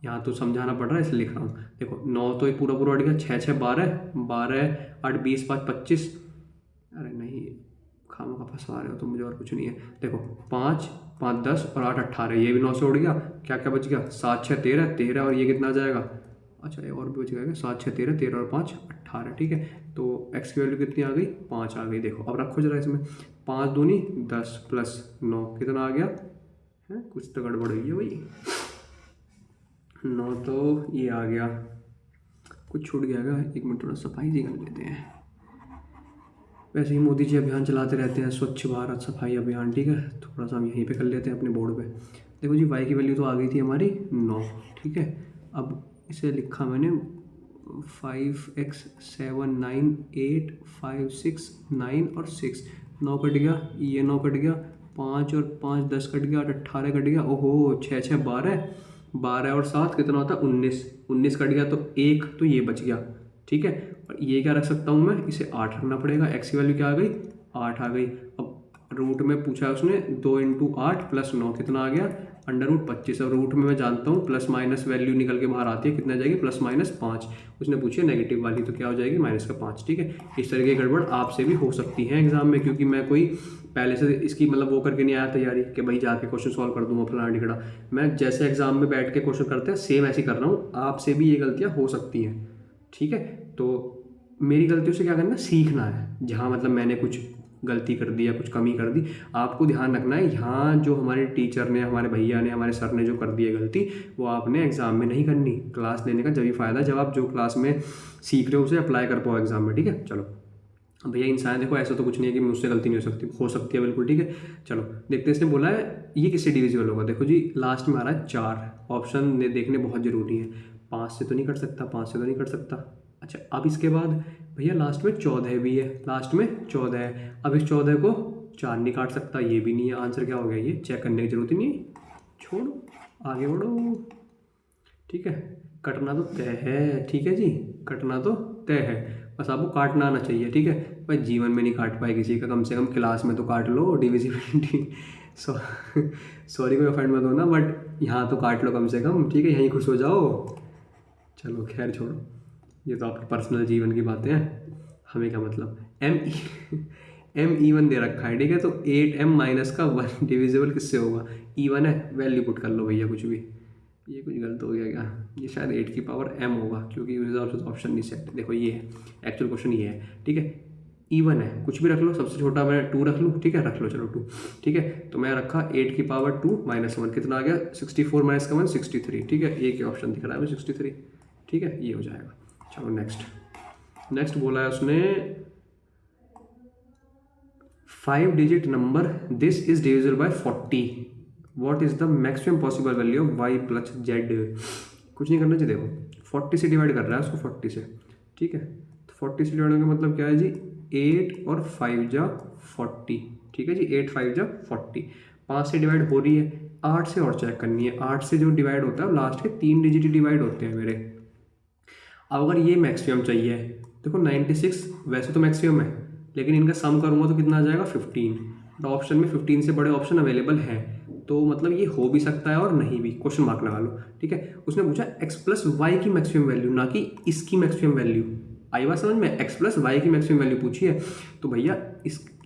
S1: यहाँ तो समझाना पड़ रहा है इसलिए लिख रहा हूँ। देखो 9 तो ये पूरा पूरा उठ गया, 6 6 12, 12 8 20 5 25, अरे नहीं खामों का फंसवा रहे हो तो मुझे, और कुछ नहीं है। देखो 5 5 10 और 8 18, ये भी 9 से उड़ गया। क्या क्या बच गया, 7 6 13 13, और ये कितना आ जाएगा, अच्छा ये और भी बच गया, 7 6 13 13 और 5 18, ठीक है। तो x की वैल्यू कितनी आ गई, 5 आ गई। देखो अब रखो जरा इसमें, 5 दूनी 10 प्लस 9 कितना आ गया है, कुछ तो गड़बड़ हुई है भाई, 9 तो ये आ गया, कुछ छूट गया क्या, एक मिनट थोड़ा सफाई जी कर लेते हैं। वैसे ही मोदी जी अभियान चलाते रहते हैं, स्वच्छ भारत सफाई अभियान, ठीक है। थोड़ा सा हम यहीं पे कर लेते हैं अपने बोर्ड पे। देखो जी y की वैल्यू तो आ गई थी हमारी 9, ठीक है। अब इसे लिखा मैंने 5x 7 9 8 5 6 9 और 6, 9 कट गया, ये 9 कट गया, 5 और 5 10 कट गया, 8 18 कट गया, ओहो 6 6 12, 12 और 7 कितना होता है 19, 19 कट गया तो 1, तो ये बच गया, ठीक है। और ये क्या रख सकता हूँ मैं, इसे 8 रखना पड़ेगा। x की वैल्यू क्या आ गई, 8 आ गई। अब रूट में पूछा है उसने, 2 × 8 + 9 कितना आ गया, √25। और रूट में मैं जानता हूँ प्लस माइनस वैल्यू निकल के बाहर आती है, कितना जाएगी +-5। उसने पूछी है नेगेटिव वाली, तो क्या हो जाएगी -5, ठीक है। इस तरह की गड़बड़ आपसे भी हो सकती है एग्जाम में, क्योंकि मैं कोई पहले से इसकी मतलब वो करके नहीं आया तैयारी कि भाई जाके क्वेश्चन सॉल्व कर दूंगा फलाना टिकड़ा। मैं जैसे एग्जाम में बैठ के क्वेश्चन करते हैं सेम ऐसे कर रहा हूँ, आपसे भी ये गलतियाँ हो सकती हैं, ठीक है। तो मेरी गलतियों से क्या करना, सीखना है। जहाँ मतलब मैंने कुछ गलती कर दी या कुछ कमी कर दी, आपको ध्यान रखना है, यहाँ जो हमारे टीचर ने, हमारे भैया ने, हमारे सर ने जो कर दी है गलती, वो आपने एग्जाम में नहीं करनी। क्लास लेने का जब ही फ़ायदा, जब आप जो क्लास में सीख रहे हो उसे अप्लाई कर पाओ एग्जाम में, ठीक है। चलो भैया इंसान देखो, ऐसा तो कुछ नहीं है कि मुझसे गलती नहीं हो सकती है बिल्कुल, ठीक है। चलो देखते हैं, इसने बोला है ये किससे डिविजिबल होगा। देखो जी लास्ट में आ रहा है 4, ऑप्शन देखने बहुत ज़रूरी है। 5 से तो नहीं कर सकता, 5 से तो नहीं कर सकता। अच्छा अब इसके बाद भैया लास्ट में 14 भी है, लास्ट में 14 है। अब इस 14 को 4 नहीं काट सकता, ये भी नहीं है। आंसर क्या हो गया, ये चेक करने की जरूरत ही नहीं है, छोड़ो आगे बढ़ो, ठीक है। कटना तो तय है, ठीक है जी, कटना तो तय है, बस आपको काटना आना चाहिए, ठीक है। भाई जीवन में नहीं काट पाए किसी का, कम से कम क्लास में तो काट लो डिविजिबिलिटी। सॉरी कोई ऑफेंड मत होना, बट यहाँ तो काट लो कम से कम, ठीक है, यहीं खुश हो जाओ। चलो खैर छोड़ो, ये तो आपके पर्सनल जीवन की बातें हैं, हमें क्या मतलब। एम E1 दे रखा है, ठीक है। तो 8m-1 डिविजिबल किससे होगा, E1 है, वैल्यू पुट कर लो भैया कुछ भी। ये कुछ गलत हो गया क्या, ये शायद 8 की पावर m होगा, क्योंकि उस हिसाब से तो ऑप्शन नहीं सेट। देखो ये है एक्चुअल क्वेश्चन, ये है, ठीक है। E1 है, कुछ भी रख लो, सबसे छोटा मैं 2 रख लूँ, ठीक है, रख लो चलो 2, ठीक है। तो मैं रखा 8 की पावर 2 -1, कितना आ गया 64 - 1 63, ठीक है। एक ही ऑप्शन दिख रहा है 63, ठीक है, ये हो जाएगा। चलो नेक्स्ट बोला है उसने 5 digit number, this is divisible bye 40, what is the maximum possible value of y + z। कुछ नहीं करना चाहिए, देखो 40 से डिवाइड कर रहा है उसको, 40 से, ठीक है। तो 40 से डिवाइड होने का मतलब क्या है जी, 8 और 5 जा 40, ठीक है जी, 8 5 जा 40। 5 से डिवाइड हो रही है, 8 से और चेक करनी है। 8 से जो डिवाइड होता है लास्ट के 3 डिजिट ही डिवाइड होते हैं मेरे। अब अगर ये मैक्सिमम चाहिए, देखो 96 वैसे तो मैक्सिमम है, लेकिन इनका सम करूँगा तो कितना आ जाएगा 15। तो ऑप्शन में 15 से बड़े ऑप्शन अवेलेबल हैं, तो मतलब ये हो भी सकता है और नहीं भी, क्वेश्चन मार्क लगा लो, ठीक है। उसने पूछा x + y की मैक्सिमम वैल्यू, ना कि इसकी मैक्सिमम वैल्यू। आई बात समझ में, x + y की मैक्सिमम वैल्यू पूछी है, तो भैया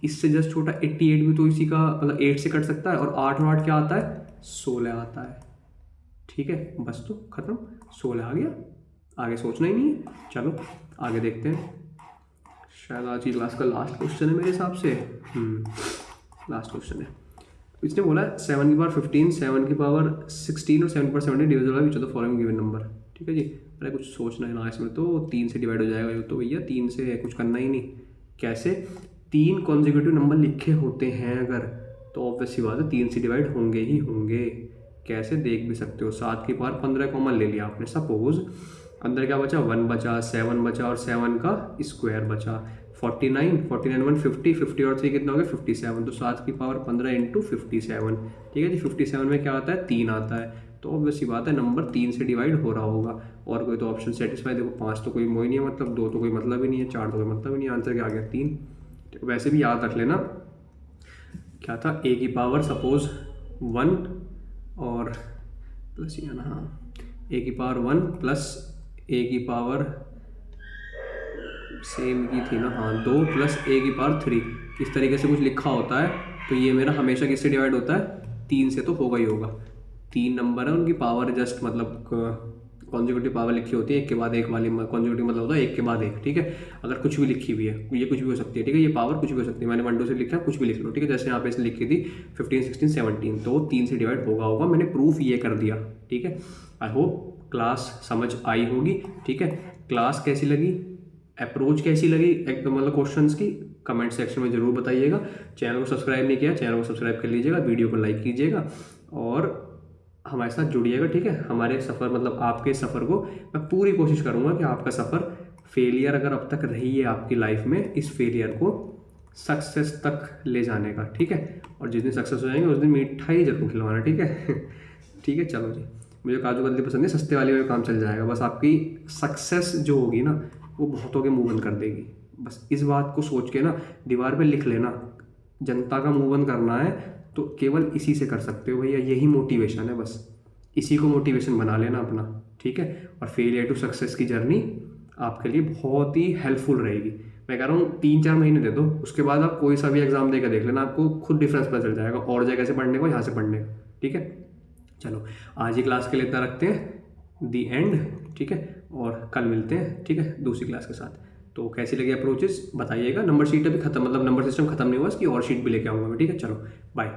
S1: इससे जस्ट छोटा 88 भी तो इसी का मतलब 8 से कट सकता है, और 8 और 8 क्या आता है 16 आता है, ठीक है। बस तो खत्म, 16 आ गया, आगे सोचना ही नहीं है। चलो आगे देखते हैं, शायद आज की क्लास का लास्ट क्वेश्चन है मेरे हिसाब से, लास्ट क्वेश्चन है। इसने बोला 7 की पावर 15, 7 की पावर 16 और 7 की power 17 divisible by which of the following given number, ठीक है जी। अरे कुछ सोचना है ना इसमें, तो 3 से डिवाइड हो जाएगा ये तो भैया, 3 से कुछ करना ही नहीं। कैसे, 3 कॉन्जिक्यूटिव नंबर लिखे होते हैं अगर, तो ऑब्वियस सी बात है 3 से डिवाइड होंगे ही होंगे। कैसे देख भी सकते हो, 7 की पावर 15 कॉमन ले लिया आपने, सपोज अंदर क्या बचा 1 बचा, 7 बचा और 7 का स्क्वायर बचा, 49 1 50, 50 और 3 कितना हो गया 57। तो 7 की पावर 15 × 57, ठीक है जी। 57 में क्या आता है 3 आता है, तो ऑब्वियस सी बात है नंबर 3 से डिवाइड हो रहा होगा। और कोई तो ऑप्शन सेटिस्फाई, देखो 5 तो कोई मोह नहीं है, मतलब 2 तो कोई मतलब ही नहीं है, 4 तो कोई मतलब ही नहीं है, आंसर क्या आ गया 3। वैसे भी याद रख लेना क्या था, a की पावर सपोज 1 और प्लस या ना, हाँ ए की पावर 1 प्लस ए की पावर सेम की थी ना, हाँ 2 प्लस ए की पावर 3, इस तरीके से कुछ लिखा होता है। तो ये मेरा हमेशा किससे डिवाइड होता है, 3 से तो होगा ही होगा। 3 नंबर है, उनकी पावर जस्ट मतलब कॉन्जिक्यूटिव पावर लिखी होती है, एक के बाद एक वाली, कॉन्जिक्यूटिव मतलब होता है एक के बाद एक, ठीक है। अगर कुछ भी लिखी हुई है, ये कुछ भी हो सकती है, ठीक है, ये पावर कुछ भी हो सकती है। मैंने 1 2 से लिखा, कुछ भी लिख लो, ठीक है। जैसे यहाँ पे इसने लिखी थी 15 16 17, तो 3 से डिवाइड होगा। मैंने प्रूफ ये कर दिया, ठीक है। आई होप क्लास समझ आई होगी, ठीक है। क्लास कैसी लगी, अप्रोच कैसी लगी मतलब क्वेश्चंस की, कमेंट सेक्शन में ज़रूर बताइएगा। चैनल को सब्सक्राइब नहीं किया, चैनल को सब्सक्राइब कर लीजिएगा, वीडियो को लाइक कीजिएगा और हमारे साथ जुड़िएगा, ठीक है। हमारे सफ़र मतलब आपके सफ़र को मैं पूरी कोशिश करूँगा कि आपका सफ़र, फेलियर अगर अब तक रही है आपकी लाइफ में, इस फेलियर को सक्सेस तक ले जाने का, ठीक है। और जिस दिन सक्सेस हो जाएंगे उस दिन मिठाई जरूर खिलवाना, ठीक है। ठीक है, चलो जी। मुझे काजू कतली पसंद है, सस्ते वाले में काम चल जाएगा। बस आपकी सक्सेस जो होगी ना, वो बहुतों के मुंह बंद कर देगी। बस इस बात को सोच के ना दीवार पे लिख लेना, जनता का मुंह बंद करना है तो केवल इसी से कर सकते हो भैया, यही मोटिवेशन है। बस इसी को मोटिवेशन बना लेना अपना, ठीक है। और फेलियर टू सक्सेस की जर्नी आपके लिए बहुत ही हेल्पफुल रहेगी। मैं कह रहा हूँ 3-4 महीने दे दो, उसके बाद आप कोई सा भी एग्जाम देकर देख लेना, आपको खुद डिफरेंस पता चल जाएगा, और जगह से पढ़ने को, यहाँ से पढ़ने का, ठीक है। चलो आज ही क्लास के लिए इतना रखते हैं, दी एंड, ठीक है। और कल मिलते हैं, ठीक है, दूसरी क्लास के साथ। तो कैसी लगी अप्रोचेस बताइएगा। नंबर शीट अभी खत्म, मतलब नंबर सिस्टम खत्म नहीं हुआ, इसकी और शीट भी लेके आऊँगा मैं, ठीक है। चलो बाय।